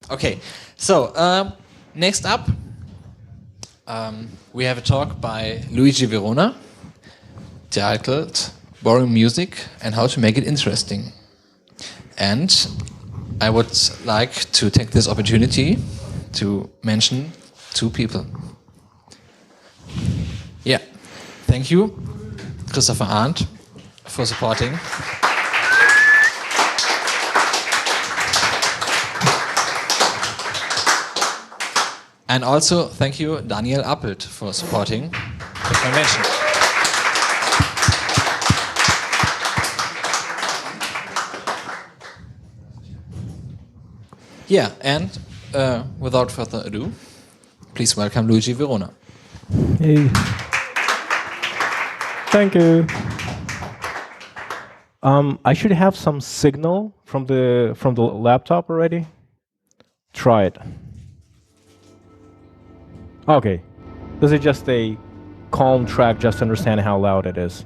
Okay, so next up, we have a talk by Luigi Verona, titled Boring Music and How to Make It Interesting. And I would like to take this opportunity to mention two people. Yeah, thank you, Christopher Arndt, for supporting. And also, thank you, Daniel Appelt, for supporting the convention. Yeah, and without further ado, please welcome Luigi Verona. Hey. Thank you. I should have some signal from the laptop already. Try it. Okay. This is just a calm track just to understand how loud it is.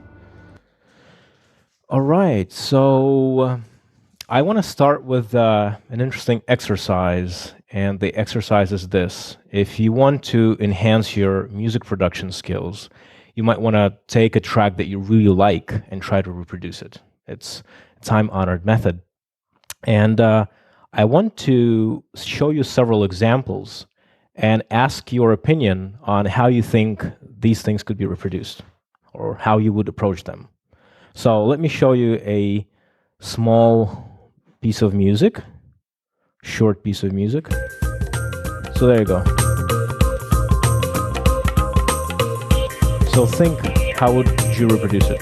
All right, so I want to start with an interesting exercise, and the exercise is this. If you want to enhance your music production skills, you might want to take a track that you really like and try to reproduce it. It's a time-honored method. And I want to show you several examples and ask your opinion on how you think these things could be reproduced or how you would approach them. So let me show you a small piece of music, short piece of music. So there you go. So think, how would you reproduce it?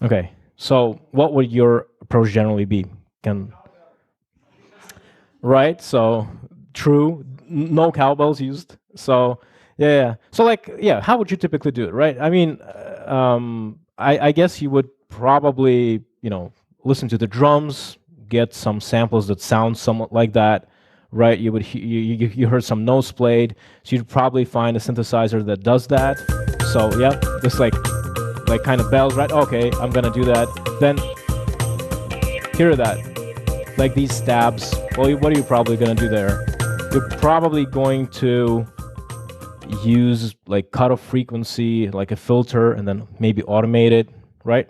Okay, so what would your approach generally be? Right, so true, no cowbells used. So yeah. So how would you typically do it, right? I mean, I guess you would probably, listen to the drums, get some samples that sound somewhat like that, right? You heard some notes played, so you'd probably find a synthesizer that does that. So yeah, just like kind of bells, right? Okay, I'm gonna do that. Then hear that, like these stabs. Well, what are you probably gonna do there? You're probably going to use like cutoff frequency, like a filter, and then maybe automate it, right?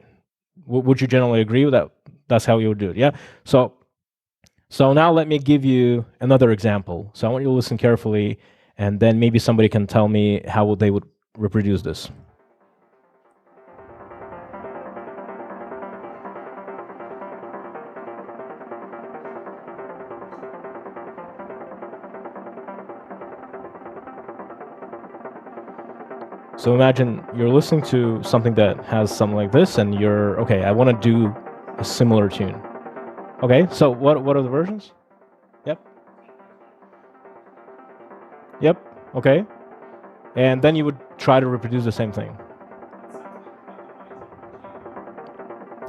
Would you generally agree with that? That's how you would do it, yeah? So now let me give you another example. So I want you to listen carefully, and then maybe somebody can tell me how they would reproduce this. So imagine you're listening to something that has something like this, and you're, okay, I want to do a similar tune. Okay, so what are the versions? Yep, okay. And then you would try to reproduce the same thing.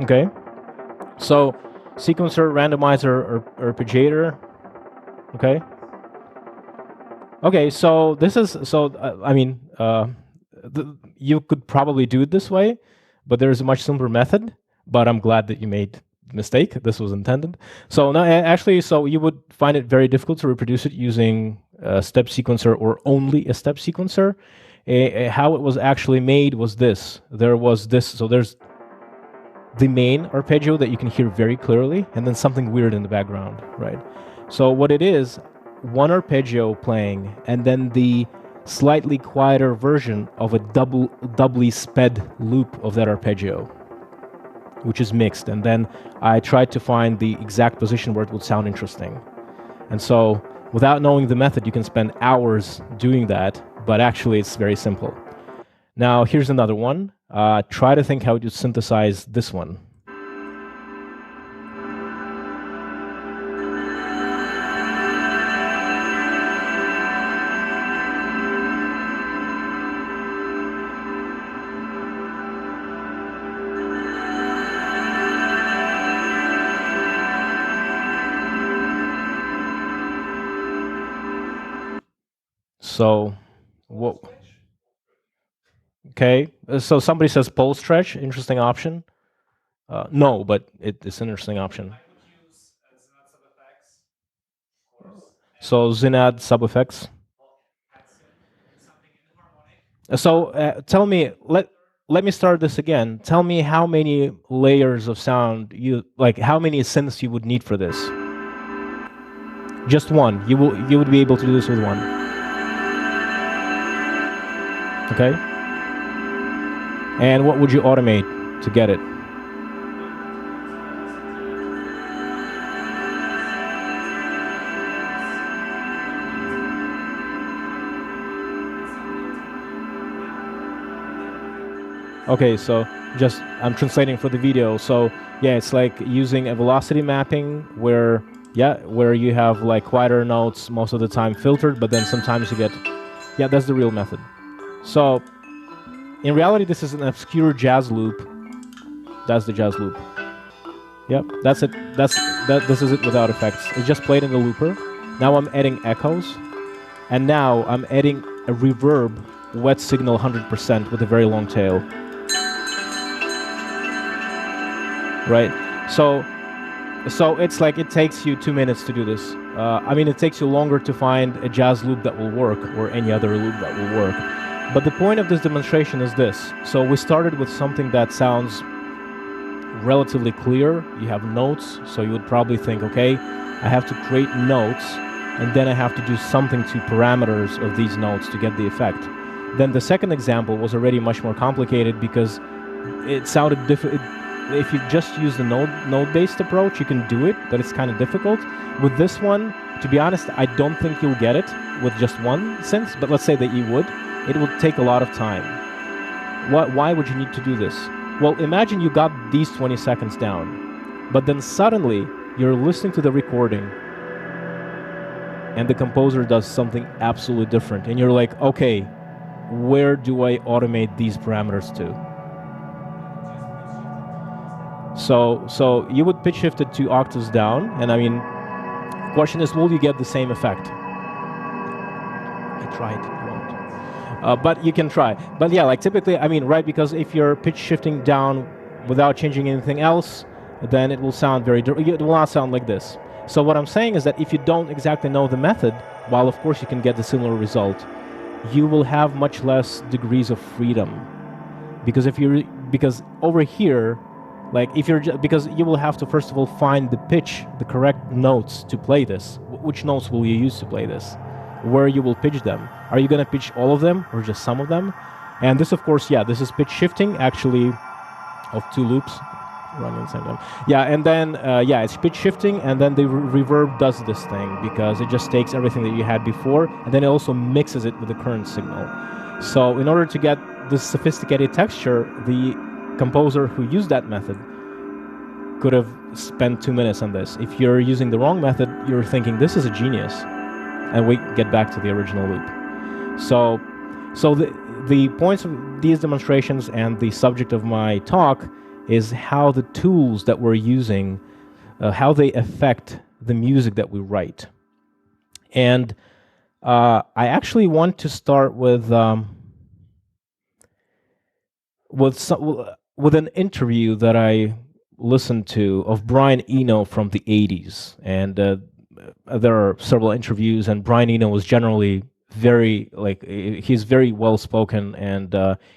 Okay, so sequencer, randomizer, or arpeggiator. Okay, so this is, you could probably do it this way, but there's a much simpler method, but I'm glad that you made the mistake. This was intended. So now, actually, so you would find it very difficult to reproduce it using a step sequencer or only a step sequencer. How it was actually made was this. So there's the main arpeggio that you can hear very clearly, and then something weird in the background, right? So what it is, one arpeggio playing, and then the slightly quieter version of a doubly sped loop of that arpeggio, which is mixed. And then I tried to find the exact position where it would sound interesting. And so without knowing the method, you can spend hours doing that, but actually it's very simple. Now here's another one. Try to think how you synthesize this one. So, what? Okay, so somebody says pole stretch, interesting option. No, but it's an interesting option. So Zinad sub effects. So tell me, let me start this again. Tell me how many layers of sound how many synths you would need for this. Just one. You would be able to do this with one. Okay. And what would you automate to get it? Okay, so just I'm translating for the video. So yeah, it's like using a velocity mapping where you have like quieter notes most of the time filtered, but then sometimes you get that's the real method. So in reality, this is an obscure jazz loop. That's the jazz loop. Yep, that's it. This is it without effects. It's just played in the looper. Now I'm adding echoes, and now I'm adding a reverb wet signal 100% with a very long tail. Right, so it's like it takes you 2 minutes to do this. I mean, it takes you longer to find a jazz loop that will work or any other loop that will work. But the point of this demonstration is this. So we started with something that sounds relatively clear. You have notes, so you would probably think, okay, I have to create notes, and then I have to do something to parameters of these notes to get the effect. Then the second example was already much more complicated because it sounded different. If you just use the node-based approach, you can do it, but it's kind of difficult. With this one, to be honest, I don't think you'll get it with just one synth, but let's say that you would. It will take a lot of time. Why would you need to do this? Well, imagine you got these 20 seconds down, but then suddenly you're listening to the recording and the composer does something absolutely different, and you're like, okay, where do I automate these parameters to? So you would pitch shift it 2 octaves down, and I mean, the question is, will you get the same effect? I tried, you won't. But you can try. But yeah, like typically, I mean, right, because if you're pitch shifting down without changing anything else, then it will sound it will not sound like this. So what I'm saying is that if you don't exactly know the method, while of course you can get the similar result, you will have much less degrees of freedom. Because over here, like because you will have to first of all find the correct notes to play this. Which notes will you use to play this? Where you will pitch them? Are you going to pitch all of them or just some of them? And this, of course, this is pitch shifting actually of 2 loops running at the same time. Yeah, and then it's pitch shifting, and then the reverb does this thing because it just takes everything that you had before, and then it also mixes it with the current signal. So in order to get this sophisticated texture, the composer who used that method could have spent 2 minutes on this. If you're using the wrong method, you're thinking this is a genius, and we get back to the original loop. So the points of these demonstrations and the subject of my talk is how the tools that we're using, how they affect the music that we write. And I actually want to start with an interview that I listened to of Brian Eno from the 80s. And there are several interviews, and Brian Eno was generally he's very well spoken, and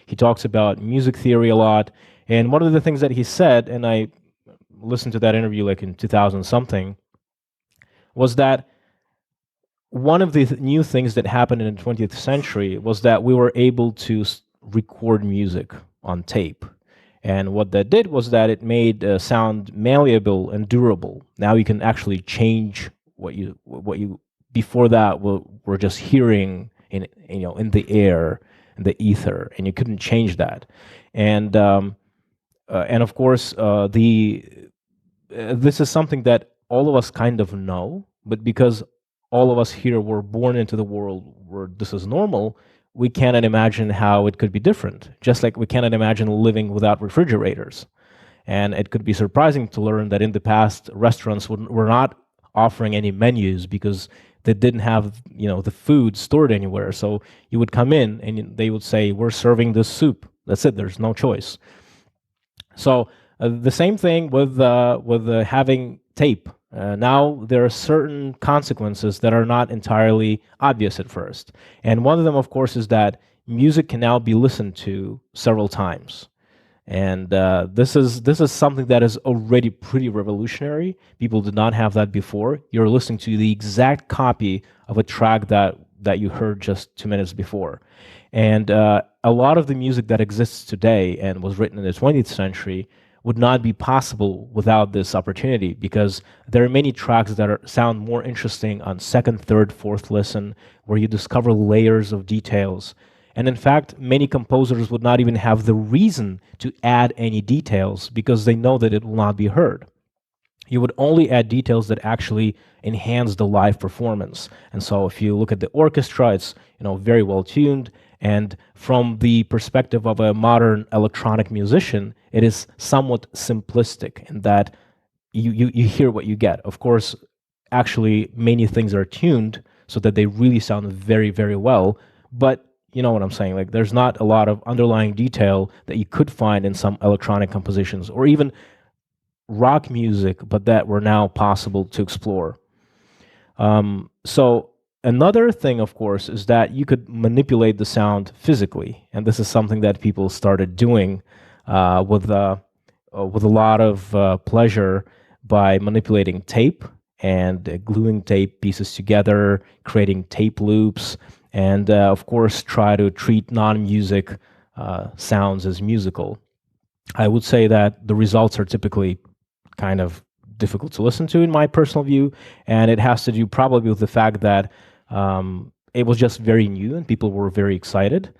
he talks about music theory a lot. And one of the things that he said, and I listened to that interview like in 2000 something, was that one of the new things that happened in the 20th century was that we were able to record music on tape. And what that did was that it made sound malleable and durable. Now you can actually change what you before that were just hearing in the air, in the ether, and you couldn't change that. And of course, this is something that all of us kind of know, but because all of us here were born into the world where this is normal, we cannot imagine how it could be different. Just like we cannot imagine living without refrigerators. And it could be surprising to learn that in the past, restaurants were not offering any menus because that didn't have, the food stored anywhere. So you would come in and they would say, "We're serving this soup." That's it. There's no choice. So the same thing with having tape. Now there are certain consequences that are not entirely obvious at first, and one of them, of course, is that music can now be listened to several times. And this is something that is already pretty revolutionary. People did not have that before. You're listening to the exact copy of a track that you heard just 2 minutes before. And a lot of the music that exists today and was written in the 20th century would not be possible without this opportunity, because there are many tracks that sound more interesting on second, third, fourth listen, where you discover layers of details. And in fact, many composers would not even have the reason to add any details because they know that it will not be heard. You would only add details that actually enhance the live performance. And so if you look at the orchestra, it's very well tuned. And from the perspective of a modern electronic musician, it is somewhat simplistic in that you hear what you get. Of course, actually, many things are tuned so that they really sound very, very well. But you know what I'm saying? Like, there's not a lot of underlying detail that you could find in some electronic compositions or even rock music, but that were now possible to explore. So another thing, of course, is that you could manipulate the sound physically, and this is something that people started doing with a lot of pleasure by manipulating tape and gluing tape pieces together, creating tape loops, and of course try to treat non-music sounds as musical. I would say that the results are typically kind of difficult to listen to in my personal view, and it has to do probably with the fact that it was just very new and people were very excited.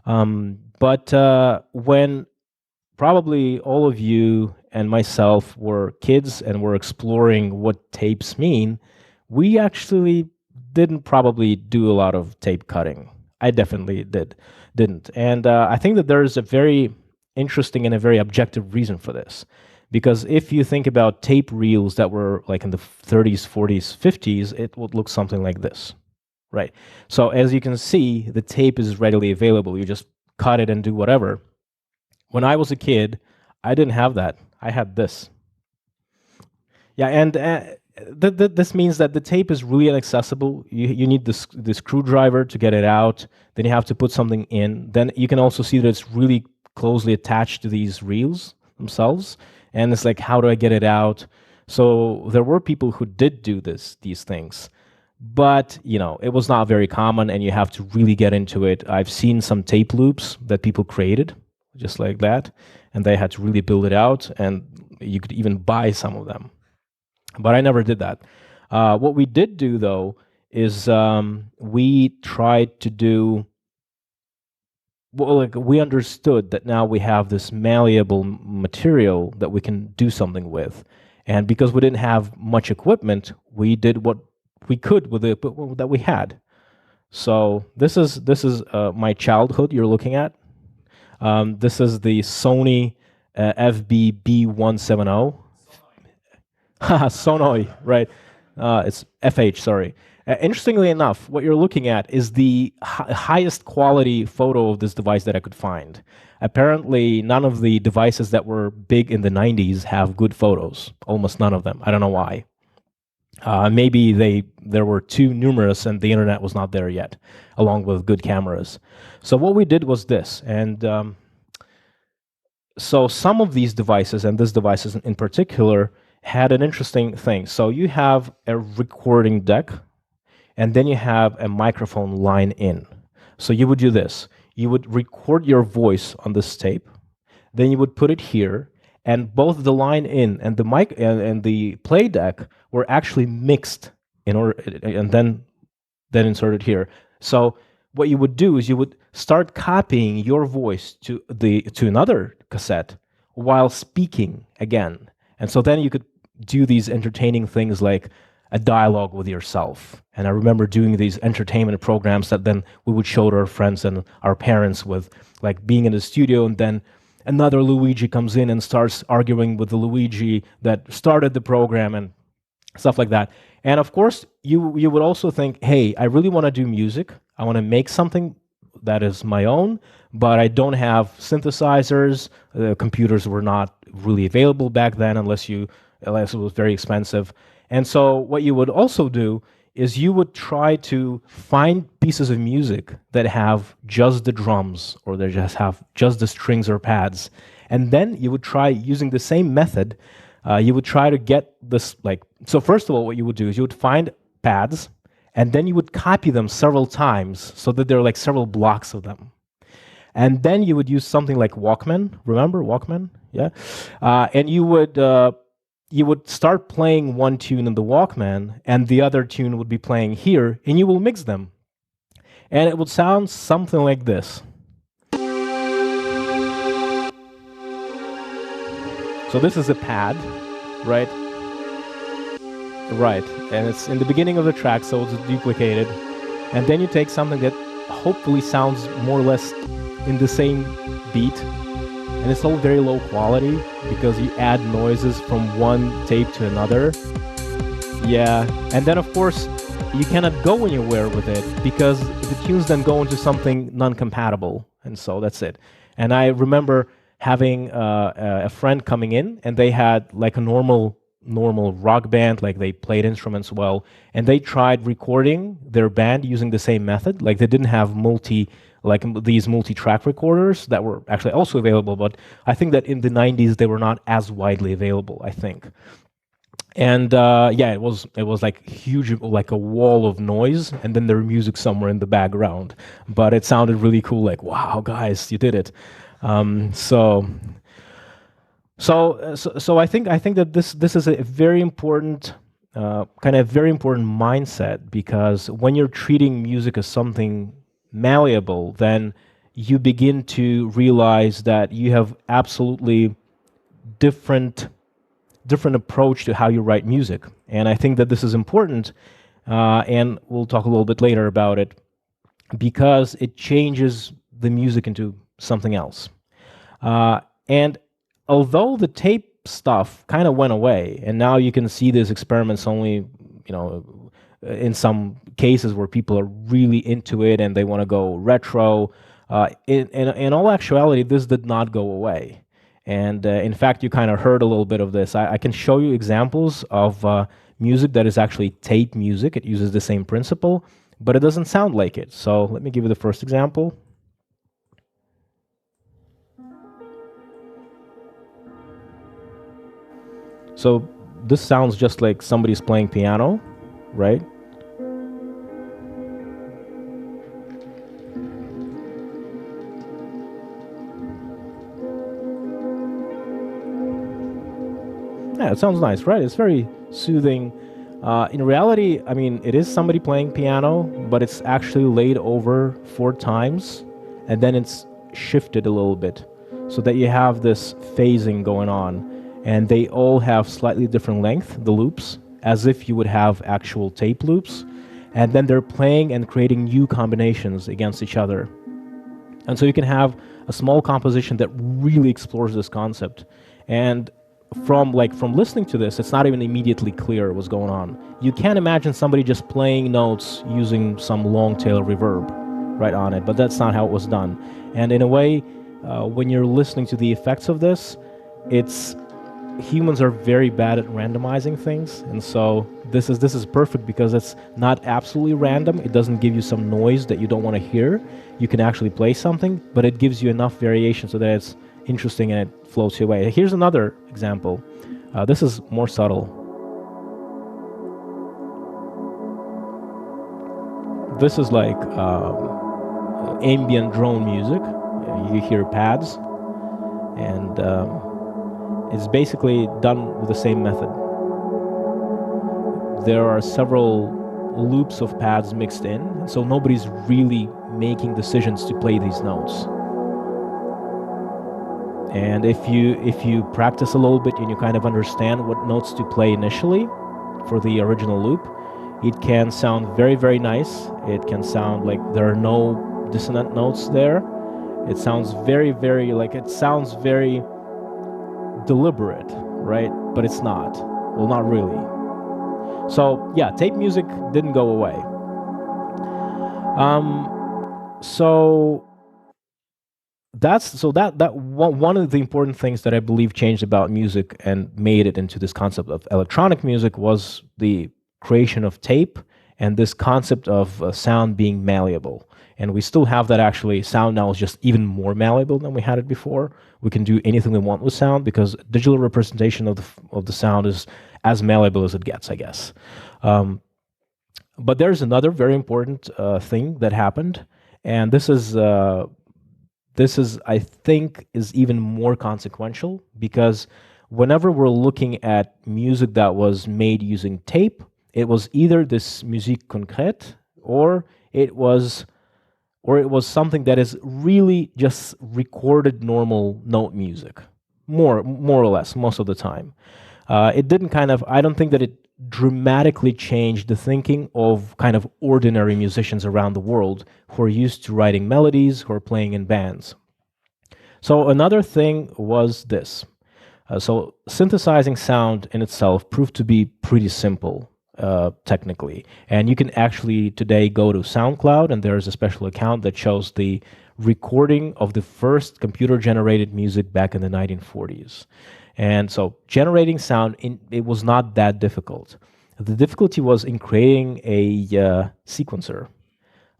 But when probably all of you and myself were kids and were exploring what tapes mean, we actually didn't probably do a lot of tape cutting. I definitely didn't. And I think that there is a very interesting and a very objective reason for this. Because if you think about tape reels that were like in the 30s, 40s, 50s, it would look something like this, right? So as you can see, the tape is readily available. You just cut it and do whatever. When I was a kid, I didn't have that. I had this. Yeah, and this means that the tape is really inaccessible. You need the screwdriver to get it out. Then you have to put something in. Then you can also see that it's really closely attached to these reels themselves. And it's like, how do I get it out? So there were people who did do these things. But, it was not very common, and you have to really get into it. I've seen some tape loops that people created, just like that, and they had to really build it out, and you could even buy some of them. But I never did that. What we did do, though, is we tried to do, we understood that now we have this malleable material that we can do something with. And because we didn't have much equipment, we did what we could with the equipment that we had. So this is my childhood you're looking at. This is the Sony FB-B170. Sonoj, right? It's FH, sorry. Interestingly enough, what you're looking at is the highest quality photo of this device that I could find. Apparently, none of the devices that were big in the 90s have good photos. Almost none of them. I don't know why. Maybe there were too numerous and the internet was not there yet, along with good cameras. So what we did was this, and so some of these devices, and this device in particular, had an interesting thing. So you have a recording deck, and then you have a microphone line in. So you would do this. You would record your voice on this tape, then you would put it here, and both the line in and the mic and the play deck were actually mixed in order, and then inserted here. So what you would do is you would start copying your voice to another cassette while speaking again. And so then you could do these entertaining things like a dialogue with yourself. And I remember doing these entertainment programs that then we would show to our friends and our parents, with like being in the studio, and then another Luigi comes in and starts arguing with the Luigi that started the program, and stuff like that. And of course, you would also think, hey, I really want to do music. I want to make something that is my own, but I don't have synthesizers. Computers were not really available back then, unless it was very expensive. And so what you would also do is you would try to find pieces of music that have just the drums, or they just have just the strings or pads. And then you would try using the same method. You would try to get this, so first of all, what you would do is you would find pads, and then you would copy them several times so that there are like several blocks of them. And then you would use something like Walkman. Remember Walkman? Yeah. And you would start playing one tune in the Walkman, and the other tune would be playing here, and you will mix them. And it would sound something like this. So this is a pad, right? Right, and it's in the beginning of the track, so it's duplicated. And then you take something that hopefully sounds more or less in the same beat, and it's all very low quality because you add noises from one tape to another. Yeah, and then of course you cannot go anywhere with it because the tunes then go into something non-compatible, and so that's it. And I remember having a friend coming in, and they had like a normal rock band, like they played instruments well, and they tried recording their band using the same method. Like they didn't have these multi-track recorders that were actually also available, but I think that in the 90s they were not as widely available, I think. And yeah, it was like huge, like a wall of noise, and then their music somewhere in the background. But it sounded really cool, like, wow, guys, you did it. So I think that this is a very important very important mindset, because when you're treating music as something malleable, then you begin to realize that you have absolutely different approach to how you write music. And I think that this is important, and we'll talk a little bit later about it, because it changes the music into something else. And although the tape stuff kind of went away, and now you can see these experiments only, in some cases where people are really into it and they want to go retro. In all actuality, this did not go away. And in fact, you kind of heard a little bit of this. I can show you examples of music that is actually tape music. It uses the same principle, but it doesn't sound like it. So let me give you the first example. So this sounds just like somebody's playing piano, right? Yeah, it sounds nice, right? It's very soothing. In reality, I mean, it is somebody playing piano, but it's actually laid over 4 times, and then it's shifted a little bit, so that you have this phasing going on. And they all have slightly different length, the loops, as if you would have actual tape loops. And then they're playing and creating new combinations against each other. And so you can have a small composition that really explores this concept. And from listening to this, it's not even immediately clear what's going on. You can't imagine somebody just playing notes using some long tail reverb right on it, but that's not how it was done. And in a way, when you're listening to the effects of this, humans are very bad at randomizing things, and so this is perfect because it's not absolutely random. It doesn't give you some noise that you don't want to hear. You can actually play something, but it gives you enough variation so that it's interesting and it floats your way. Here's another example. This is more subtle. This is like ambient drone music. You hear pads, and it's basically done with the same method. There are several loops of pads mixed in, so nobody's really making decisions to play these notes. And if you practice a little bit and you kind of understand what notes to play initially for the original loop, it can sound very, very nice. It can sound like there are no dissonant notes there. It sounds very, very deliberate, right? But it's not. Well, not really. So yeah, tape music didn't go away. So that one of the important things that I believe changed about music and made it into this concept of electronic music was the creation of tape and this concept of sound being malleable. And we still have that actually. Sound now is just even more malleable than we had it before. We can do anything we want with sound because digital representation of the sound is as malleable as it gets, I guess. But there's another very important thing that happened, and this is I think is even more consequential because whenever we're looking at music that was made using tape, it was either this musique concrète or it was something that is really just recorded normal note music, more or less most of the time. It didn't I don't think that it dramatically changed the thinking of kind of ordinary musicians around the world who are used to writing melodies, who are playing in bands. So another thing was this. So synthesizing sound in itself proved to be pretty simple. Technically, and you can actually today go to SoundCloud and there's a special account that shows the recording of the first computer-generated music back in the 1940s. And so generating sound, it was not that difficult. The difficulty was in creating a sequencer.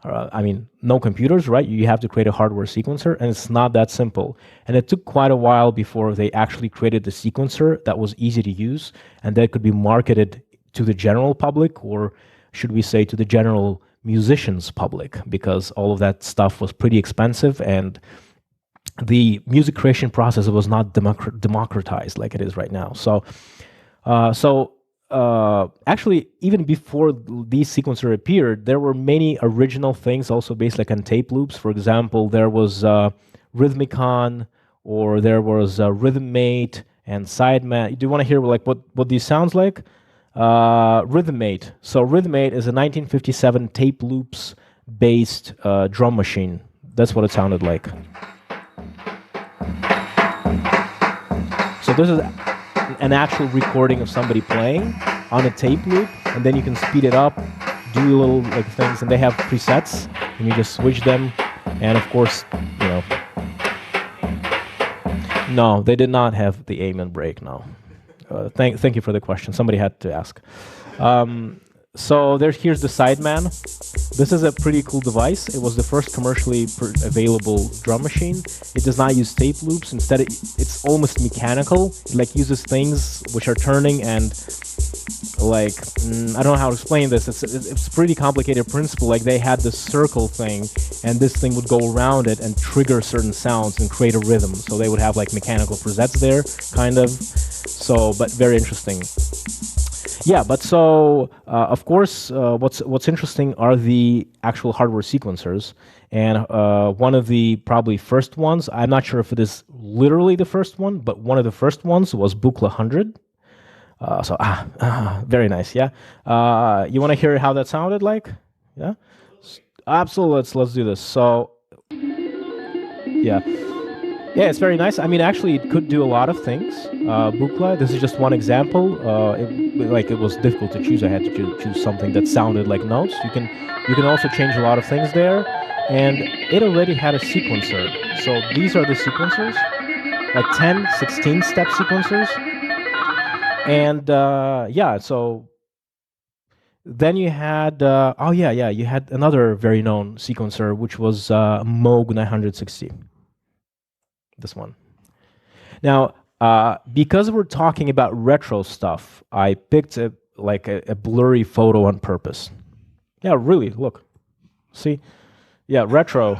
I mean, no computers, right? You have to create a hardware sequencer, and it's not that simple. And it took quite a while before they actually created the sequencer that was easy to use and that could be marketed to the general public, or should we say to the general musicians public, because all of that stuff was pretty expensive and the music creation process was not democratized like it is right now. So actually, even before these sequencers appeared, there were many original things also based like on tape loops. For example, there was Rhythmicon, or there was Rhythmmate and Sideman. Do you want to hear like what these sounds like? Rhythmmate. So Rhythmmate is a 1957 tape loops based drum machine. That's what it sounded like. So this is an actual recording of somebody playing on a tape loop, and then you can speed it up, do little like things, and they have presets, and you just switch them. And of course, you know, no, they did not have the amen break. No. Thank you for the question. Somebody had to ask. So here's the Sideman. This is a pretty cool device. It was the first commercially available drum machine. It does not use tape loops. Instead, it's almost mechanical. It like uses things which are turning and like I don't know how to explain this. It's a pretty complicated principle. Like they had this circle thing, and this thing would go around it and trigger certain sounds and create a rhythm. So they would have like mechanical presets there, kind of. So, but very interesting. Yeah, but so of course, what's interesting are the actual hardware sequencers, and one of the probably first ones. I'm not sure if it is literally the first one, but one of the first ones was Buchla 100. Very nice. Yeah, you want to hear how that sounded like? Yeah, absolutely. Let's do this. So, yeah. Yeah, it's very nice. I mean, actually, it could do a lot of things. Buchla, this is just one example. It was difficult to choose. I had to choose something that sounded like notes. You can also change a lot of things there, and it already had a sequencer. So these are the sequencers, like 10, 16-step sequencers, and yeah. So then you had you had another very known sequencer, which was Moog 960. This one. Now, because we're talking about retro stuff, I picked a blurry photo on purpose. Yeah, really, look. See? Yeah, retro.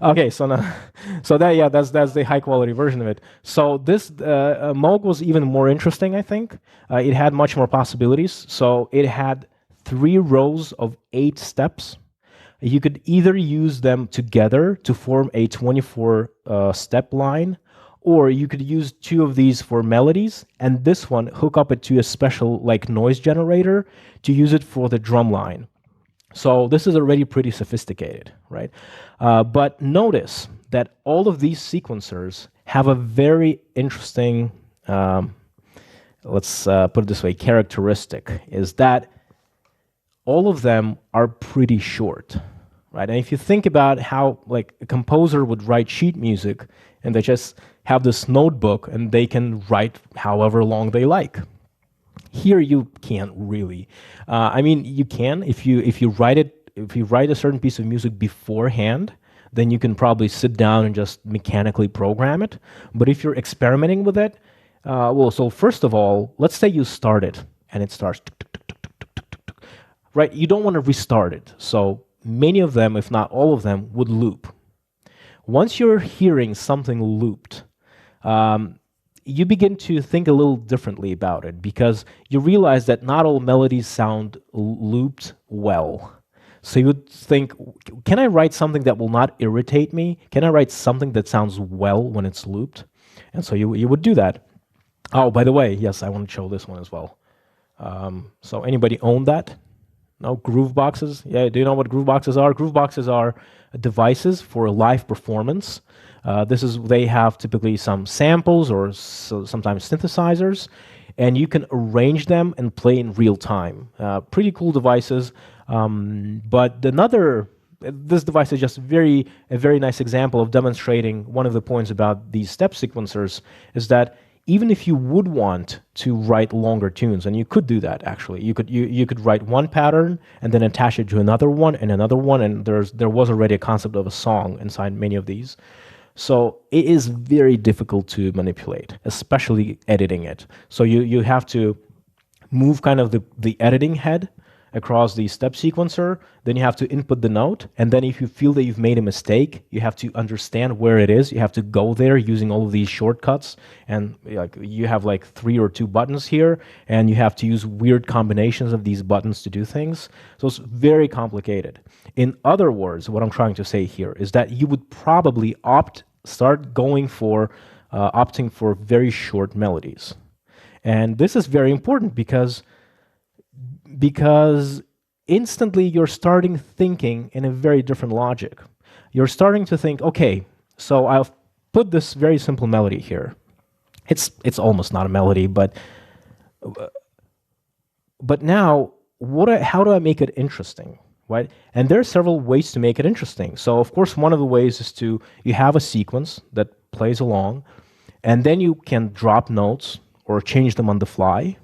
Okay, so that's the high quality version of it. So this Moog was even more interesting, I think. It had much more possibilities. So it had 3 rows of 8 steps. You could either use them together to form a 24-step line, or you could use 2 of these for melodies, and this one hook up it to a special like noise generator to use it for the drum line. So this is already pretty sophisticated, right? But notice that all of these sequencers have a very interesting let's put it this way, characteristic is that all of them are pretty short, right? And if you think about how like a composer would write sheet music and they just have this notebook and they can write however long they like. Here you can't really. I mean, you can if you write a certain piece of music beforehand, then you can probably sit down and just mechanically program it. But if you're experimenting with it, well, so first of all, let's say you start it and it starts, right? You don't want to restart it. So many of them, if not all of them, would loop. Once you're hearing something looped, you begin to think a little differently about it because you realize that not all melodies sound looped well. So you would think, can I write something that will not irritate me? Can I write something that sounds well when it's looped? And so you would do that. Oh, by the way, yes, I want to show this one as well. So anybody own that? No? Groove boxes? Yeah, do you know what groove boxes are? Groove boxes are devices for live performance. They have typically some samples or sometimes synthesizers, and you can arrange them and play in real time. Pretty cool devices. But this device is just a very nice example of demonstrating one of the points about these step sequencers is that even if you would want to write longer tunes, and you could do that actually, you could write one pattern and then attach it to another one, and there was already a concept of a song inside many of these. So it is very difficult to manipulate, especially editing it. So you have to move kind of the editing head across the step sequencer, then you have to input the note, and then if you feel that you've made a mistake, you have to understand where it is. You have to go there using all of these shortcuts, and like you have like 3 or 2 buttons here, and you have to use weird combinations of these buttons to do things. So it's very complicated. In other words, what I'm trying to say here is that you would probably opting for very short melodies. And this is very important because instantly you're starting thinking in a very different logic. You're starting to think, okay, so I've put this very simple melody here. It's almost not a melody, but now how do I make it interesting, right? And there are several ways to make it interesting. So of course, one of the ways is you have a sequence that plays along, and then you can drop notes or change them on the fly.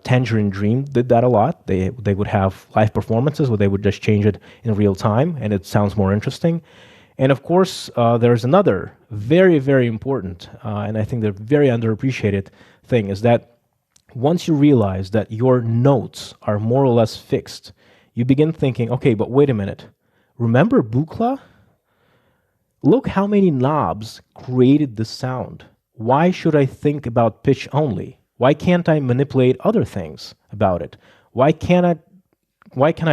Tangerine Dream did that a lot. They would have live performances where they would just change it in real time, and it sounds more interesting. And of course, there's another very, very important, and I think they're very underappreciated thing, is that once you realize that your notes are more or less fixed, you begin thinking, okay, but wait a minute. Remember Buchla? Look how many knobs created the sound. Why should I think about pitch only? Why can't I manipulate other things about it? Why can I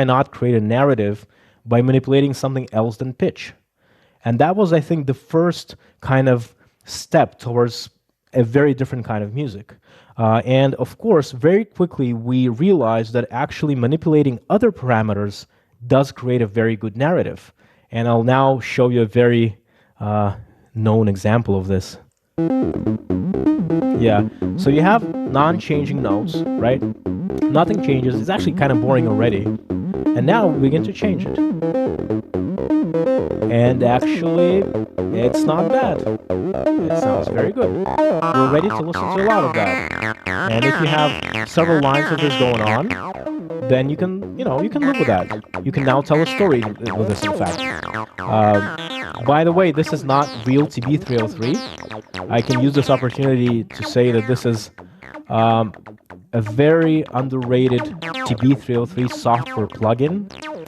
not create a narrative by manipulating something else than pitch? And that was, I think, the first kind of step towards a very different kind of music. And of course, very quickly, we realized that actually manipulating other parameters does create a very good narrative. And I'll now show you a very known example of this. Yeah, so you have non-changing notes, right? Nothing changes. It's actually kind of boring already. And now we begin to change it. And actually, it's not bad. It sounds very good. We're ready to listen to a lot of that. And if you have several lines of this going on, then you can live with that. You can now tell a story with this, in fact. By the way, this is not real TB303. I can use this opportunity to say that this is a very underrated TB303 software plugin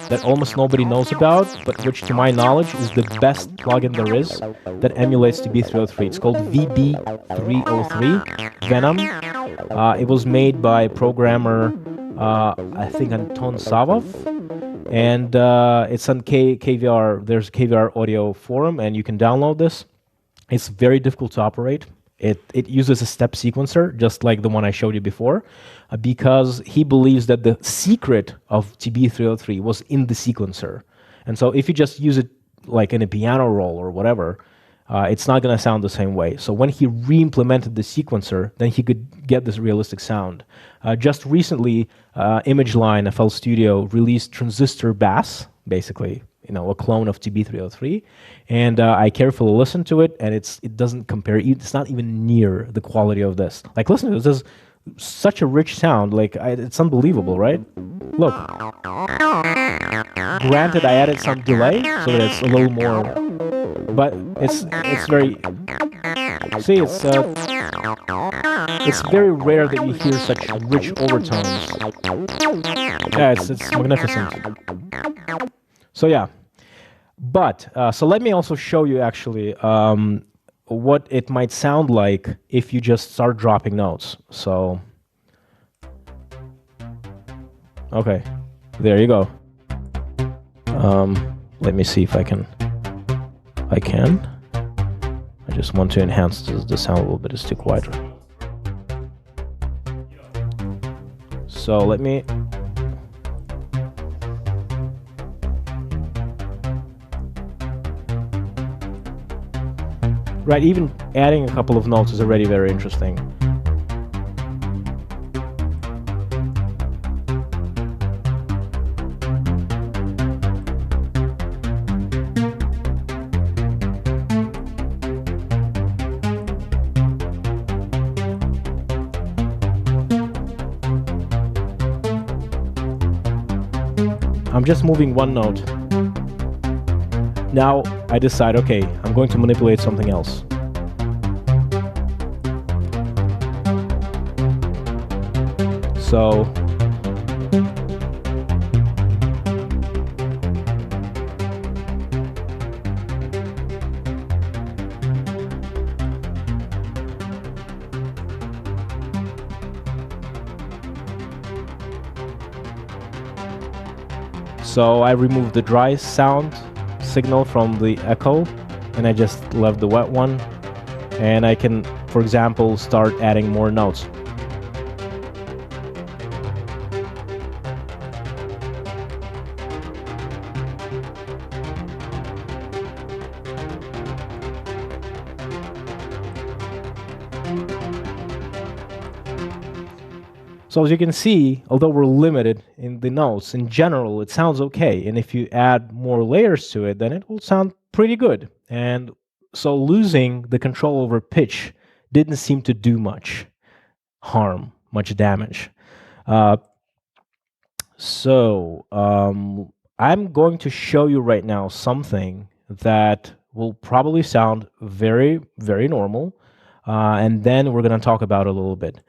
that almost nobody knows about, but which, to my knowledge, is the best plugin there is that emulates TB303. It's called VB303, Venom. It was made by programmer, I think, Anton Savov. And it's on KVR. There's a KVR audio forum, and you can download this. It's very difficult to operate. It uses a step sequencer, just like the one I showed you before, because he believes that the secret of TB303 was in the sequencer. And so if you just use it like in a piano roll or whatever, it's not going to sound the same way. So when he re-implemented the sequencer, then he could get this realistic sound. Just recently, ImageLine, FL Studio, released Transistor Bass, basically, a clone of TB303, and I carefully listened to it, and it doesn't compare. It's not even near the quality of this. Like, listen to this. This is such a rich sound. Like, it's unbelievable, right? Look. Granted, I added some delay so that it's a little more, but it's very. See, it's very rare that you hear such rich overtones. Yeah, it's magnificent. So yeah, but so let me also show you actually what it might sound like if you just start dropping notes. So, okay, there you go. Let me see if I can. I just want to enhance the sound a little bit. It's too quiet. So let me. Right, even adding a couple of notes is already very interesting. I'm just moving one note. Now I decide, okay, I'm going to manipulate something else. So I removed the dry sound signal from the echo, and I just left the wet one, and I can, for example, start adding more notes. So as you can see, although we're limited in the notes, in general, it sounds okay. And if you add more layers to it, then it will sound pretty good. And so losing the control over pitch didn't seem to do much harm, much damage. I'm going to show you right now something that will probably sound very, very normal. And then we're going to talk about it a little bit.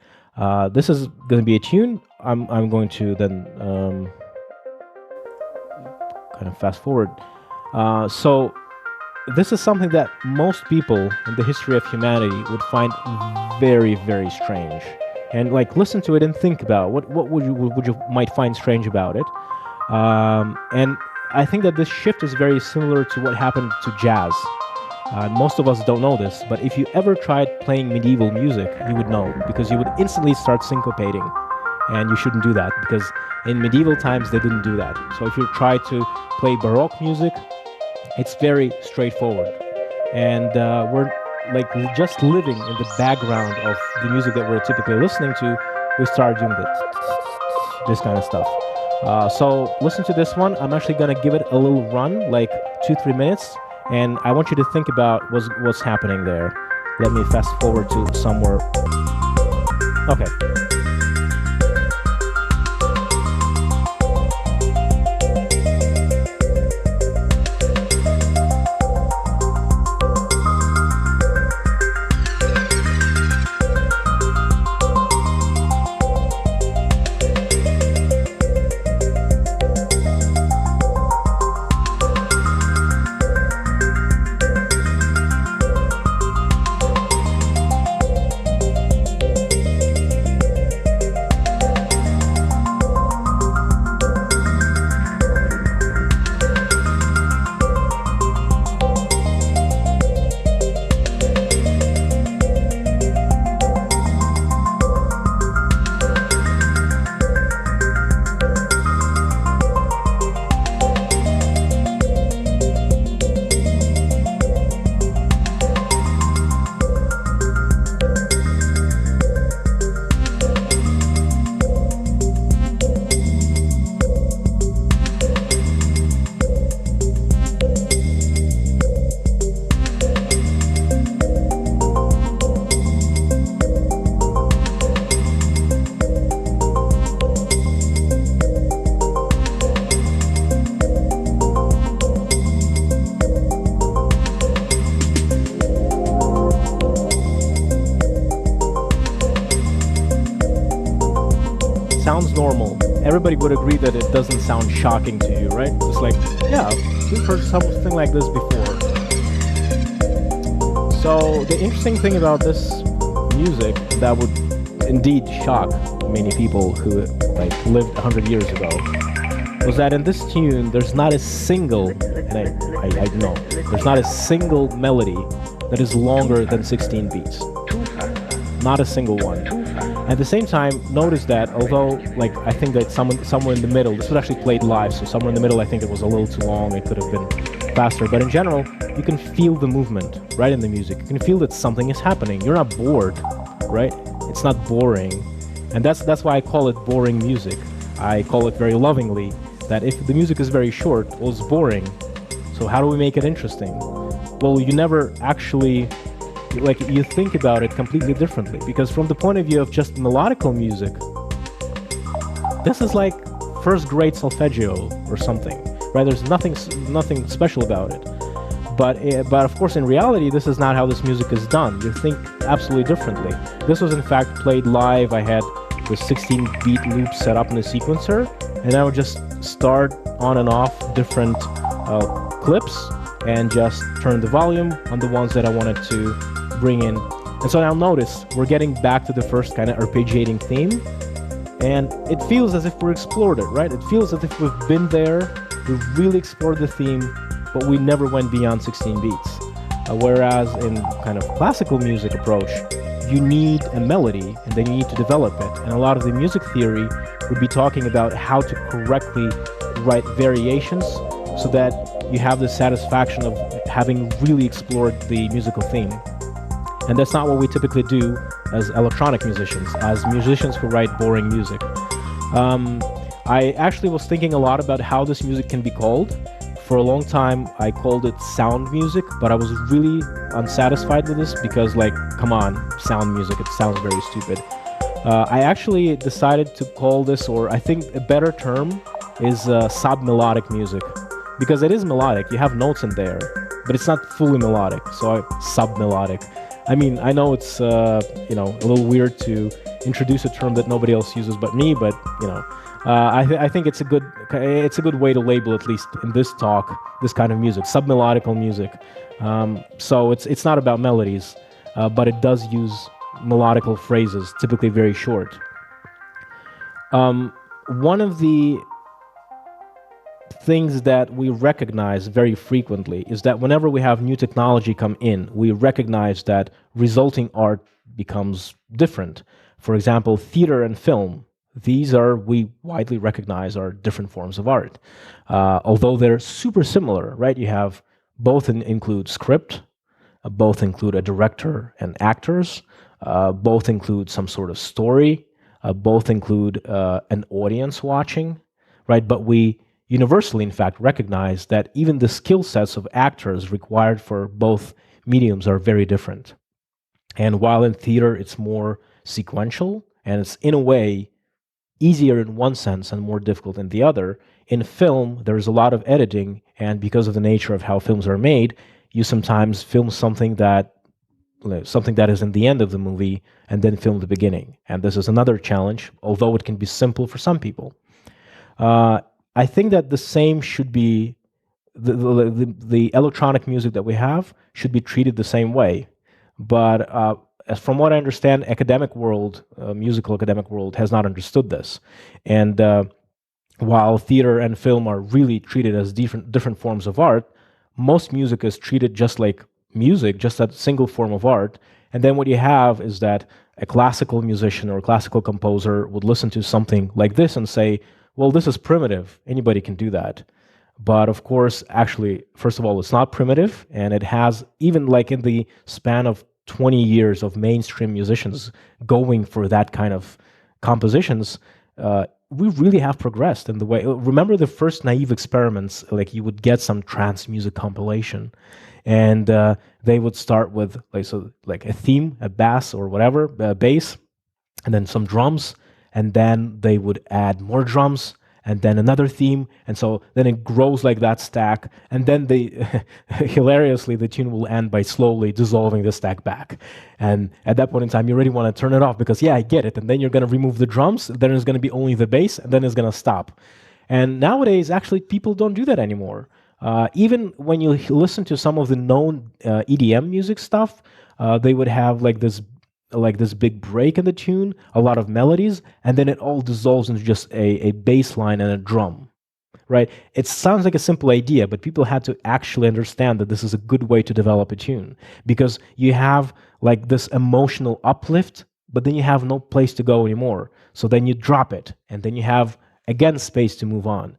This is going to be a tune. I'm going to then kind of fast forward. So this is something that most people in the history of humanity would find very, very strange. And like, listen to it and think about what would you might find strange about it. And I think that this shift is very similar to what happened to jazz. Most of us don't know this, but if you ever tried playing medieval music, you would know, because you would instantly start syncopating, and you shouldn't do that, because in medieval times they didn't do that. So if you try to play Baroque music, it's very straightforward, and we're like just living in the background of the music that we're typically listening to. We start doing this kind of stuff. So listen to this one. I'm actually gonna give it a little run, like 2-3 minutes. And I want you to think about what's happening there. Let me fast forward to somewhere. Okay. sounds normal. Everybody would agree that it doesn't sound shocking to you, right? It's like, yeah, we've heard something like this before. So the interesting thing about this music that would indeed shock many people who like lived 100 years ago was that in this tune there's not a single, and I know, there's not a single melody that is longer than 16 beats. Not a single one. At the same time, notice that although, like, I think that somewhere in the middle, this was actually played live, so somewhere in the middle I think it was a little too long, it could have been faster, but in general, you can feel the movement right in the music. You can feel that something is happening. You're not bored, right? It's not boring. And that's why I call it boring music. I call it very lovingly that if the music is very short, well, it's boring. So how do we make it interesting? Well, you never actually, like, you think about it completely differently, because from the point of view of just melodical music, this is like first grade solfeggio or something, right? There's nothing special about it. But of course, in reality, this is not how this music is done. You think absolutely differently. This was in fact played live. I had the 16-beat loop set up in a sequencer, and I would just start on and off different clips and just turn the volume on the ones that I wanted to bring in. And so now notice, we're getting back to the first kind of arpeggiating theme, and it feels as if we've explored it, right? It feels as if we've been there, we've really explored the theme, but we never went beyond 16 beats. Whereas in kind of classical music approach, you need a melody and then you need to develop it. And a lot of the music theory would be talking about how to correctly write variations so that you have the satisfaction of having really explored the musical theme. And that's not what we typically do as electronic musicians, as musicians who write boring music. I actually was thinking a lot about how this music can be called. For a long time, I called it sound music, but I was really unsatisfied with this because, like, come on, sound music, it sounds very stupid. I actually decided to call this, or I think a better term is sub-melodic music, because it is melodic, you have notes in there, but it's not fully melodic, so sub-melodic. I mean, I know it's a little weird to introduce a term that nobody else uses but me, but I think it's a good way to label, at least in this talk, this kind of music, sub-melodical music. So it's not about melodies, but it does use melodical phrases, typically very short. One of the things that we recognize very frequently is that whenever we have new technology come in, we recognize that resulting art becomes different. For example, theater and film. These we widely recognize are different forms of art. Although they're super similar, right? You have both include script, both include a director and actors, both include some sort of story, both include an audience watching, right? But we universally, in fact, recognize that even the skill sets of actors required for both mediums are very different. And while in theater it's more sequential, and it's in a way easier in one sense and more difficult in the other, in film there is a lot of editing, and because of the nature of how films are made, you sometimes film something that is in the end of the movie and then film the beginning. And this is another challenge, although it can be simple for some people. I think that the same should be, the electronic music that we have should be treated the same way. But from what I understand, musical academic world has not understood this. And while theater and film are really treated as different forms of art, most music is treated just like music, just a single form of art. And then what you have is that a classical musician or a classical composer would listen to something like this and say, well, this is primitive. Anybody can do that. But of course, actually, first of all, it's not primitive, and it has, even like in the span of 20 years of mainstream musicians going for that kind of compositions, we really have progressed in the way. Remember the first naive experiments, like you would get some trance music compilation, and they would start with like a theme, a bass or whatever, a bass, and then some drums, and then they would add more drums, and then another theme, and so then it grows like that stack, and then hilariously, the tune will end by slowly dissolving the stack back. And at that point in time, you already want to turn it off because, yeah, I get it. And then you're going to remove the drums, then it's going to be only the bass, and then it's going to stop. And nowadays, actually, people don't do that anymore. Even when you listen to some of the known EDM music stuff, they would have like this big break in the tune, a lot of melodies, and then it all dissolves into just a bass line and a drum, right? It sounds like a simple idea, but people had to actually understand that this is a good way to develop a tune, because you have like this emotional uplift, but then you have no place to go anymore. So then you drop it, and then you have, again, space to move on.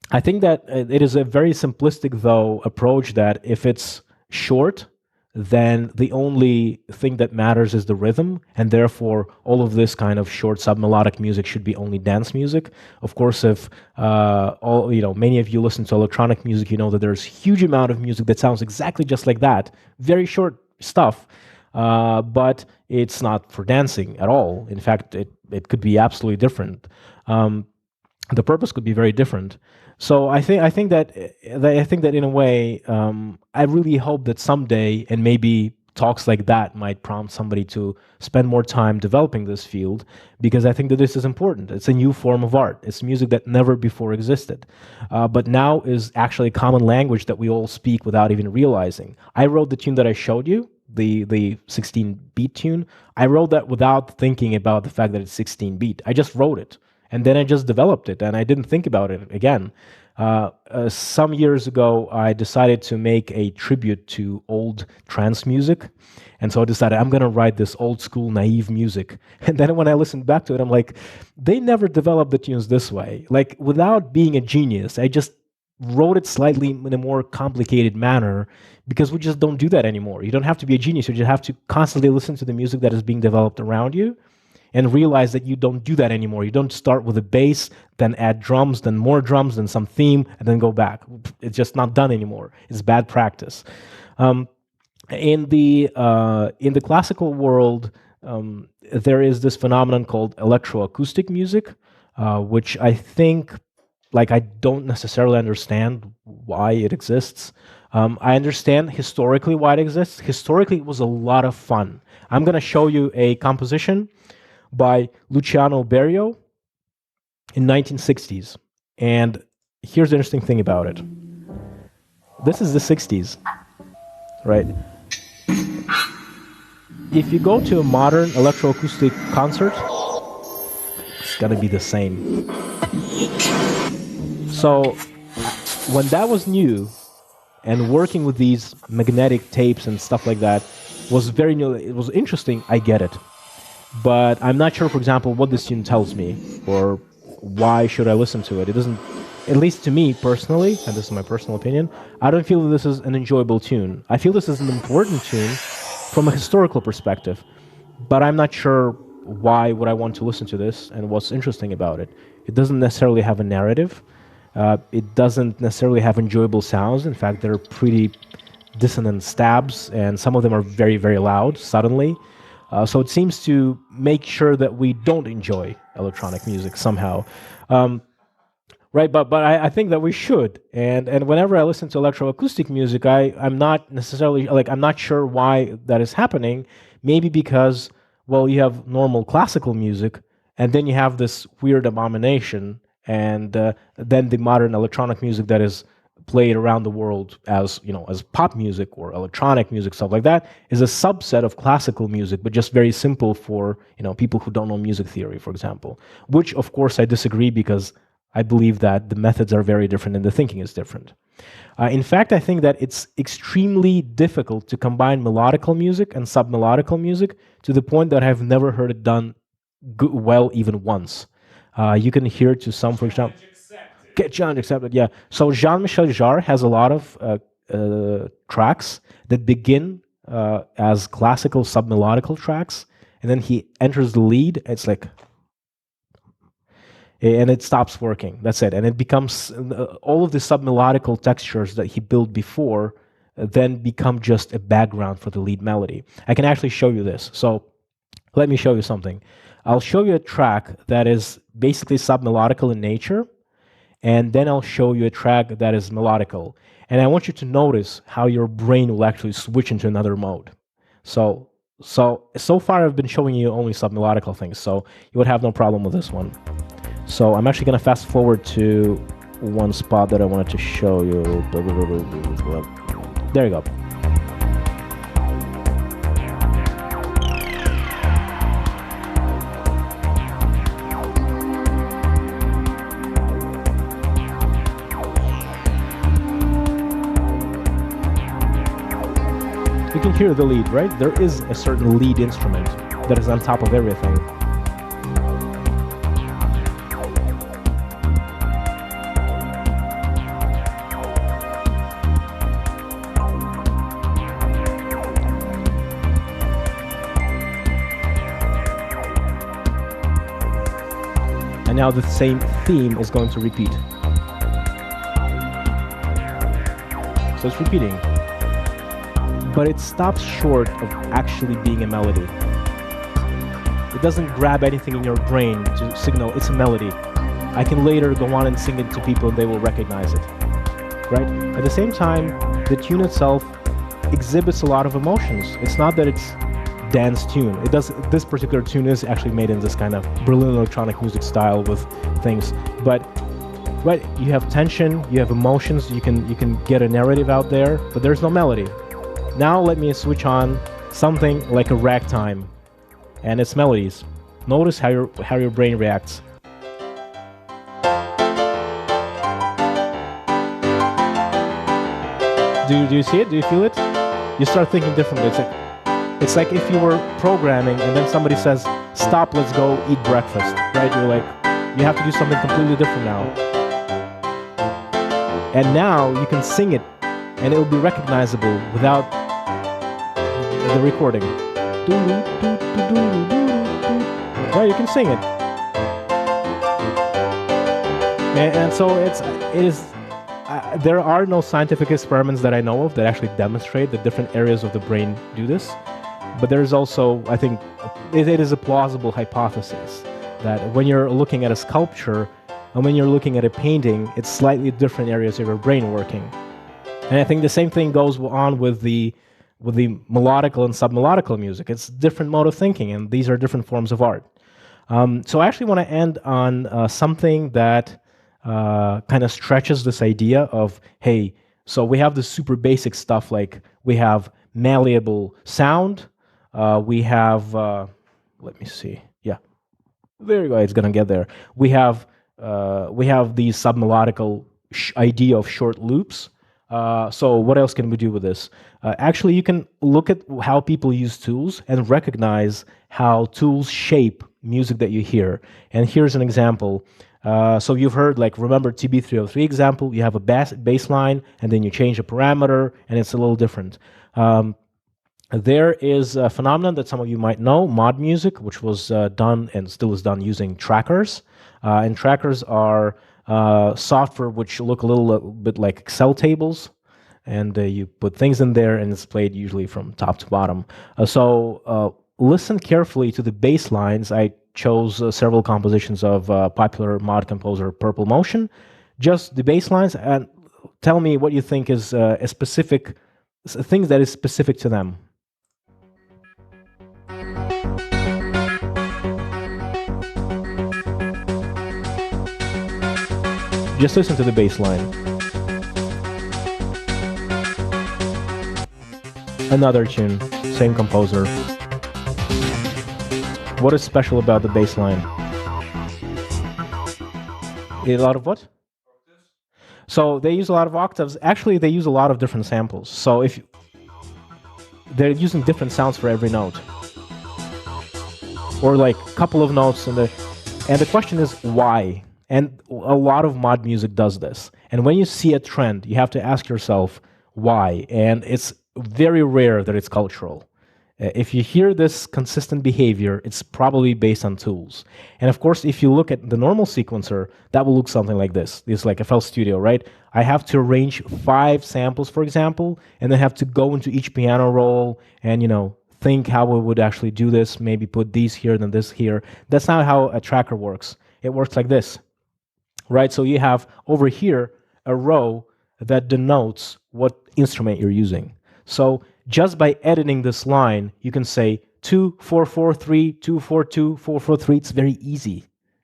I think that it is a very simplistic, though, approach that if it's short, then the only thing that matters is the rhythm, and therefore all of this kind of short sub-melodic music should be only dance music. Of course, if many of you listen to electronic music, you know that there's a huge amount of music that sounds exactly just like that, very short stuff, but it's not for dancing at all. In fact, it could be absolutely different. The purpose could be very different. So I think that in a way, I really hope that someday, and maybe talks like that might prompt somebody to spend more time developing this field, because I think that this is important. It's a new form of art. It's music that never before existed, but now is actually a common language that we all speak without even realizing. I wrote the tune that I showed you, the 16-beat tune. I wrote that without thinking about the fact that it's 16-beat. I just wrote it. And then I just developed it, and I didn't think about it again. Some years ago, I decided to make a tribute to old trance music. And so I decided I'm going to write this old school naive music. And then when I listened back to it, I'm like, they never developed the tunes this way. Like, without being a genius, I just wrote it slightly in a more complicated manner, because we just don't do that anymore. You don't have to be a genius. You just have to constantly listen to the music that is being developed around you, and realize that you don't do that anymore. You don't start with a bass, then add drums, then more drums, then some theme, and then go back. It's just not done anymore. It's bad practice. In the classical world, there is this phenomenon called electroacoustic music, which I think, I don't necessarily understand why it exists. I understand historically why it exists. Historically, it was a lot of fun. I'm going to show you a composition by Luciano Berio in 1960s. And here's the interesting thing about it. This is the 60s, right? If you go to a modern electroacoustic concert, it's gonna be the same. So when that was new, and working with these magnetic tapes and stuff like that was very new, it was interesting, I get it. But I'm not sure, for example, what this tune tells me, or why should I listen to it. It doesn't, at least to me personally, and this is my personal opinion, I don't feel that this is an enjoyable tune. I feel this is an important tune from a historical perspective, but I'm not sure why would I want to listen to this and what's interesting about it. It doesn't necessarily have a narrative. It doesn't necessarily have enjoyable sounds. In fact, they're pretty dissonant stabs, and some of them are very, very loud suddenly. So it seems to make sure that we don't enjoy electronic music somehow. Right, but I think that we should. And whenever I listen to electroacoustic music, I'm not necessarily, I'm not sure why that is happening. Maybe because, well, you have normal classical music, and then you have this weird abomination, and then the modern electronic music that is played around the world as pop music or electronic music, stuff like that, is a subset of classical music, but just very simple for people who don't know music theory, for example. Which, of course, I disagree, because I believe that the methods are very different and the thinking is different. In fact, I think that it's extremely difficult to combine melodical music and sub-melodical music to the point that I've never heard it done well even once. You can hear to some, for example, get challenge accepted. Yeah. So Jean-Michel Jarre has a lot of tracks that begin as classical sub-melodical tracks, and then he enters the lead. It's like, and it stops working. That's it. And it becomes all of the sub-melodical textures that he built before then become just a background for the lead melody. I can actually show you this. So let me show you something. I'll show you a track that is basically sub-melodical in nature, and then I'll show you a track that is melodical. And I want you to notice how your brain will actually switch into another mode. So far I've been showing you only sub-melodical things, so you would have no problem with this one. So I'm actually going to fast forward to one spot that I wanted to show you. There you go. You can hear the lead, right? There is a certain lead instrument that is on top of everything. And now the same theme is going to repeat. So it's repeating. But it stops short of actually being a melody. It doesn't grab anything in your brain to signal it's a melody. I can later go on and sing it to people and they will recognize it, right? At the same time, the tune itself exhibits a lot of emotions. It's not that it's dance tune. It does. This particular tune is actually made in this kind of Berlin electronic music style with things, but right, you have tension, you have emotions, you can get a narrative out there, but there's no melody. Now let me switch on something like a ragtime and its melodies. Notice how your brain reacts. Do you see it? Do you feel it? You start thinking differently. It's like if you were programming and then somebody says, "Stop, let's go eat breakfast." Right? You're like, you have to do something completely different now. And now you can sing it and it will be recognizable without the recording. Right, you can sing it. And so it is. There are no scientific experiments that I know of that actually demonstrate that different areas of the brain do this. But there's also, I think, it is a plausible hypothesis that when you're looking at a sculpture and when you're looking at a painting, it's slightly different areas of your brain working. And I think the same thing goes on with the melodical and sub-melodical music. It's a different mode of thinking, and these are different forms of art. So I actually want to end on something that kind of stretches this idea of, hey, so we have the super basic stuff, like we have malleable sound, we have, let me see, yeah, there you go, it's gonna get there. We have the sub-melodical idea of short loops. So what else can we do with this? Actually, you can look at how people use tools and recognize how tools shape music that you hear. And here's an example. So you've heard, like, remember TB303 example, you have a bass line and then you change a parameter and it's a little different. There is a phenomenon that some of you might know, mod music, which was done and still is done using trackers. And trackers are software which look a little bit like Excel tables, and you put things in there and it's played usually from top to bottom. So listen carefully to the bass lines. I chose several compositions of popular mod composer Purple Motion, just the bass lines, and tell me what you think is a specific things that is specific to them. Just listen to the bass line. Another tune, same composer. What is special about the bass line? A lot of what? So they use a lot of octaves. Actually, they use a lot of different samples. So if they're using different sounds for every note, or like a couple of notes, and the question is why? And a lot of mod music does this. And when you see a trend, you have to ask yourself why. And it's very rare that it's cultural. If you hear this consistent behavior, it's probably based on tools. And of course, if you look at the normal sequencer, that will look something like this. It's like FL Studio, right? I have to arrange 5 samples, for example, and then have to go into each piano roll and, think how we would actually do this, maybe put these here, then this here. That's not how a tracker works. It works like this, right? So you have over here a row that denotes what instrument you're using. So just by editing this line, you can say 2, 4, 4, 3, 2, 4, 2, 4, 4, 3. It's very easy.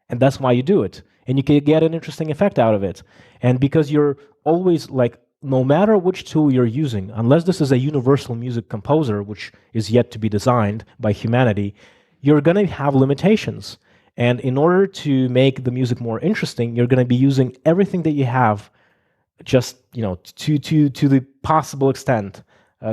And that's why you do it. And you can get an interesting effect out of it. And because you're always like, no matter which tool you're using, unless this is a universal music composer, which is yet to be designed by humanity, you're going to have limitations. And in order to make the music more interesting, you're going to be using everything that you have just, to the possible extent,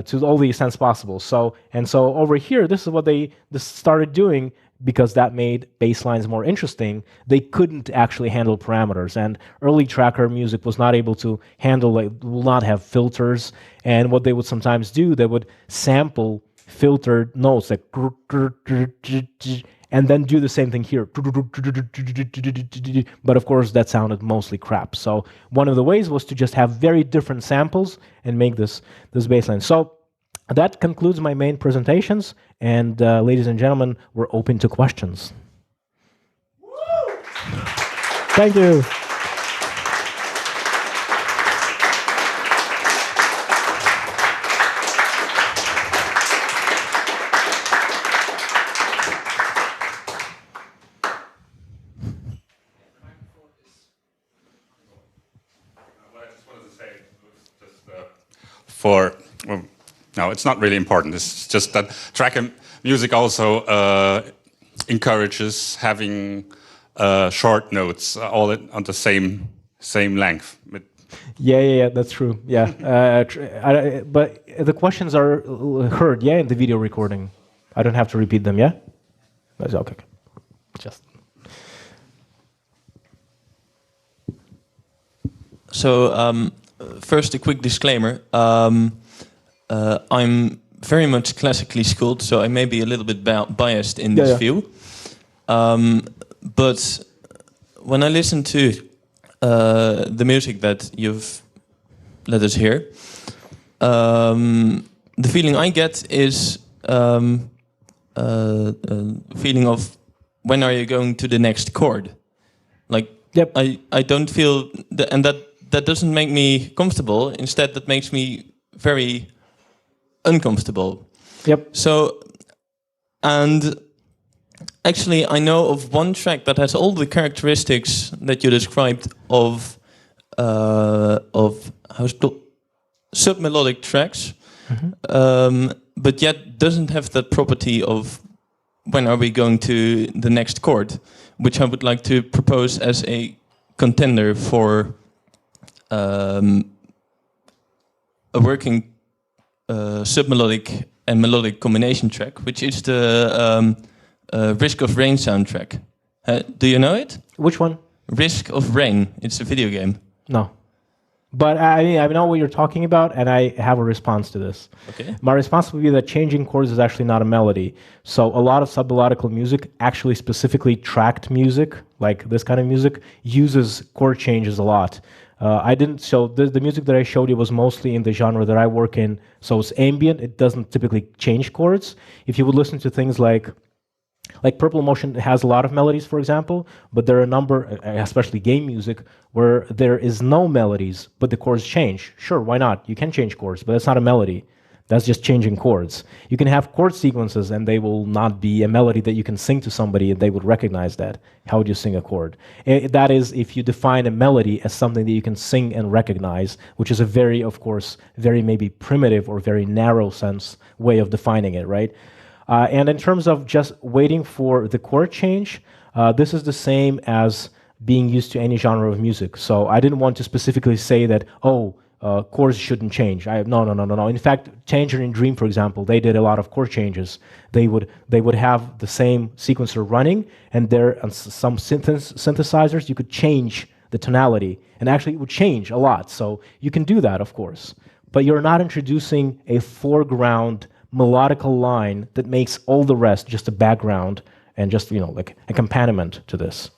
to all the extents possible. So over here, this is what they started doing, because that made bass lines more interesting. They couldn't actually handle parameters, and early tracker music was not able to handle, will not have filters. And what they would sometimes do, they would sample filtered notes like, and then do the same thing here. But of course, that sounded mostly crap. So one of the ways was to just have very different samples and make this bass line. So that concludes my main presentations, and ladies and gentlemen, we're open to questions. Thank you. What I just wanted to say was just no, it's not really important. It's just that tracker music also encourages having short notes all on the same length. Yeah, that's true. Yeah, but the questions are heard, in the video recording. I don't have to repeat them, yeah? That's okay. Just. So, first, a quick disclaimer. I'm very much classically schooled, so I may be a little bit biased in this view. But when I listen to the music that you've let us hear, the feeling I get is a feeling of when are you going to the next chord? Like, I don't feel that, and that doesn't make me comfortable. Instead, that makes me very uncomfortable. So, and actually, I know of one track that has all the characteristics that you described of sub-melodic tracks, but yet doesn't have that property of when are we going to the next chord, which I would like to propose as a contender for a working sub-melodic and melodic combination track, which is the Risk of Rain soundtrack. Do you know it? Which one? Risk of Rain. It's a video game. No. But I know what you're talking about, and I have a response to this. Okay. My response would be that changing chords is actually not a melody. So a lot of sub-melodical music, actually specifically tracked music, like this kind of music, uses chord changes a lot. So the music that I showed you was mostly in the genre that I work in, so it's ambient. It doesn't typically change chords. If you would listen to things like Purple Motion has a lot of melodies, for example, but there are a number, especially game music, where there is no melodies, but the chords change. Sure, why not? You can change chords, but it's not a melody. That's just changing chords. You can have chord sequences, and they will not be a melody that you can sing to somebody, and they would recognize that. How would you sing a chord? That is, if you define a melody as something that you can sing and recognize, which is a very, of course, very maybe primitive or very narrow sense way of defining it, right? And in terms of just waiting for the chord change, this is the same as being used to any genre of music. So I didn't want to specifically say that, chords shouldn't change. No. In fact, Tangerine Dream, for example, they did a lot of chord changes. They would have the same sequencer running, and there on some synthesizers you could change the tonality, and actually it would change a lot. So you can do that, of course, but you're not introducing a foreground melodical line that makes all the rest just a background and just like a accompaniment to this.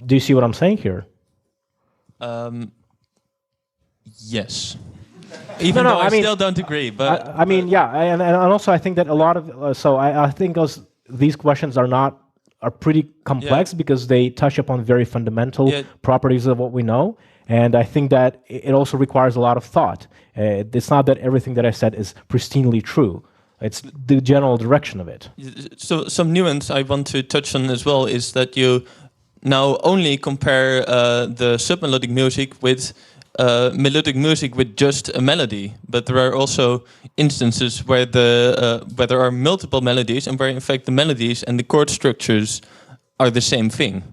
Do you see what I'm saying here? Yes. Even though I still don't agree. But I mean, yeah, and also I think that a lot of so I think these questions are pretty complex because they touch upon very fundamental properties of what we know, and I think that it also requires a lot of thought. It's not that everything that I said is pristinely true. It's the general direction of it. So some nuance I want to touch on as well is that you now only compare the sub-melodic music with melodic music with just a melody, but there are also instances where where there are multiple melodies and where in fact the melodies and the chord structures are the same thing.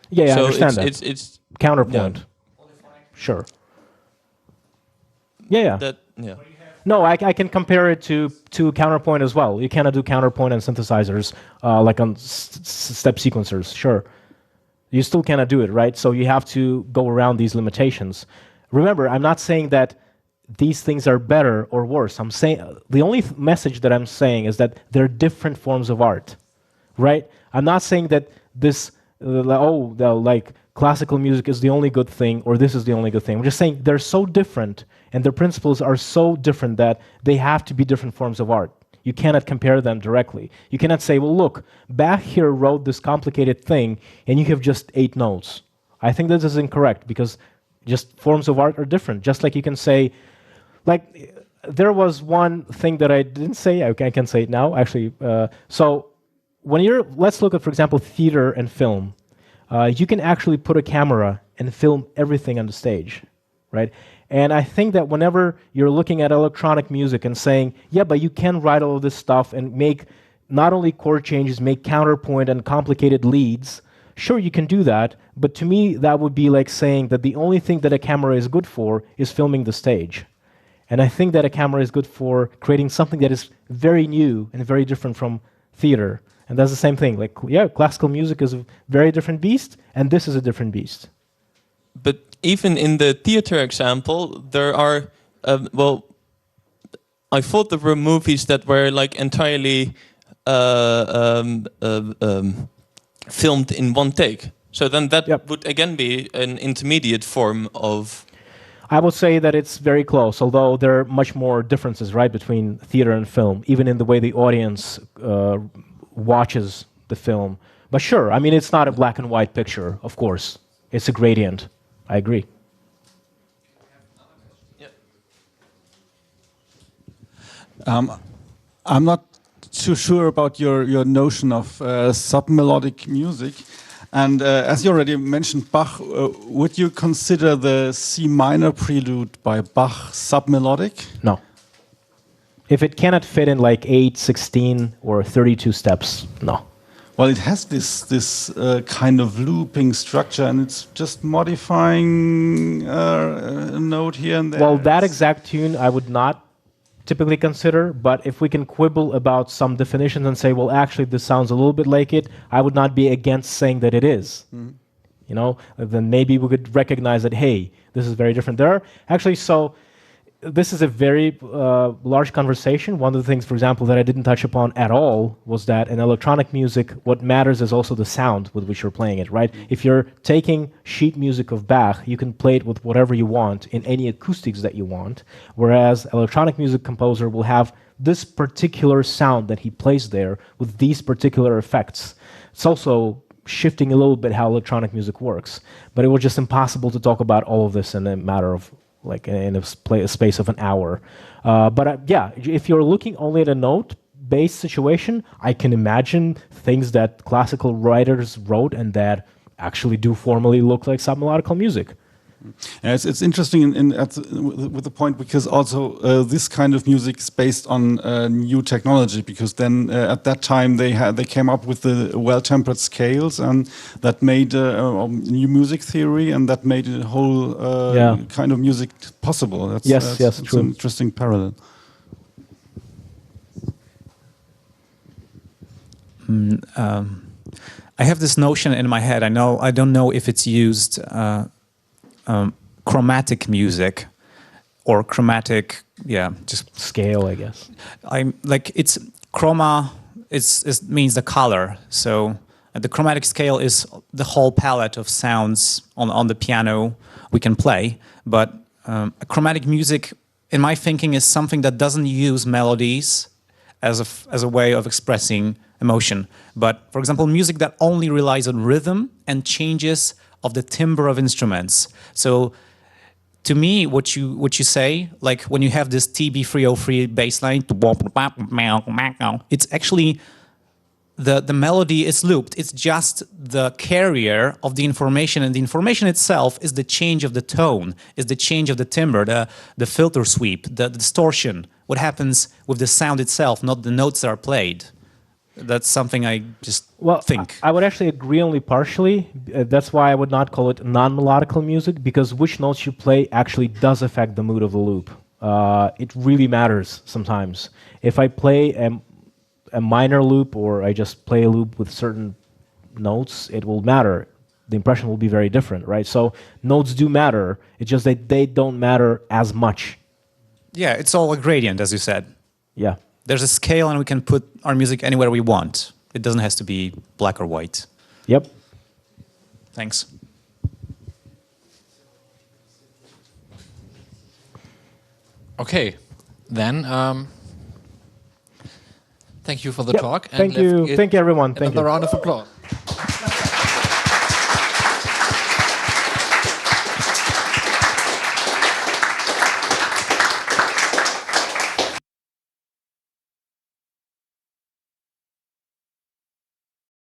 Yeah, so I understand it's, that. It's counterpoint. Yeah. Sure. Yeah. That, yeah. No, I can compare it to counterpoint as well. You cannot do counterpoint on synthesizers like on step sequencers. Sure. You still cannot do it, right? So you have to go around these limitations. Remember, I'm not saying that these things are better or worse. I'm saying the only message that I'm saying is that they're different forms of art, right? I'm not saying that this, like classical music is the only good thing or this is the only good thing. I'm just saying they're so different and their principles are so different that they have to be different forms of art. You cannot compare them directly. You cannot say, well, look, Bach here wrote this complicated thing and you have just 8 notes. I think this is incorrect because just forms of art are different. Just like you can say, like, there was one thing that I didn't say, I can say it now, actually. So when let's look at, for example, theater and film. You can actually put a camera and film everything on the stage, right? And I think that whenever you're looking at electronic music and saying, yeah, but you can write all of this stuff and make not only chord changes, make counterpoint and complicated leads, sure, you can do that, but to me, that would be like saying that the only thing that a camera is good for is filming the stage. And I think that a camera is good for creating something that is very new and very different from theater. And that's the same thing. Like, yeah, classical music is a very different beast, and this is a different beast. But even in the theater example, there are, I thought there were movies that were like entirely filmed in one take. So then that would again be an intermediate form of... I would say that it's very close, although there are much more differences, right, between theater and film, even in the way the audience watches the film. But sure, I mean, it's not a black and white picture, of course. It's a gradient. I agree. I'm not too sure about your notion of sub-melodic music. And as you already mentioned Bach, would you consider the C minor prelude by Bach sub-melodic? No. If it cannot fit in like 8, 16, or 32 steps, no. Well, it has this kind of looping structure, and it's just modifying a note here and there. Well, that exact tune I would not typically consider, but if we can quibble about some definitions and say, well, actually, this sounds a little bit like it, I would not be against saying that it is. Mm-hmm. You know, then maybe we could recognize that, hey, this is very different. There are actually, so this is a very large conversation. One of the things, for example, that I didn't touch upon at all was that in electronic music, what matters is also the sound with which you're playing it, right? Mm-hmm. If you're taking sheet music of Bach, you can play it with whatever you want in any acoustics that you want, whereas electronic music composer will have this particular sound that he plays there with these particular effects. It's also shifting a little bit how electronic music works, but it was just impossible to talk about all of this in a matter of like in a space of an hour. Yeah, if you're looking only at a note-based situation, I can imagine things that classical writers wrote and that actually do formally look like sub-melodical music. Yeah, it's interesting with the point because also this kind of music is based on new technology, because then at that time they came up with the well-tempered scales, and that made new music theory, and that made a whole kind of music possible. That's true. An interesting parallel. I have this notion in my head. I don't know if it's used. Chromatic music or chromatic, just scale, I guess. It's chroma. It means the color. So the chromatic scale is the whole palette of sounds on the piano we can play. But chromatic music in my thinking, is something that doesn't use melodies as a way of expressing emotion. But, for example, music that only relies on rhythm and changes of the timbre of instruments. So, to me, what you say, like when you have this TB303 bass line, it's actually the melody is looped. It's just the carrier of the information, and the information itself is the change of the tone, is the change of the timbre, the filter sweep, the distortion. What happens with the sound itself, not the notes that are played. That's something I just think. I would actually agree only partially. That's why I would not call it non-melodical music, because which notes you play actually does affect the mood of the loop. It really matters sometimes. If I play a minor loop, or I just play a loop with certain notes, it will matter. The impression will be very different, right? So notes do matter. It's just that they don't matter as much. Yeah, it's all a gradient, as you said. Yeah. There's a scale, and we can put our music anywhere we want. It doesn't have to be black or white. Yep. Thanks. Okay, then thank you for the talk. Thank you, everyone. Thank you. Another round of applause.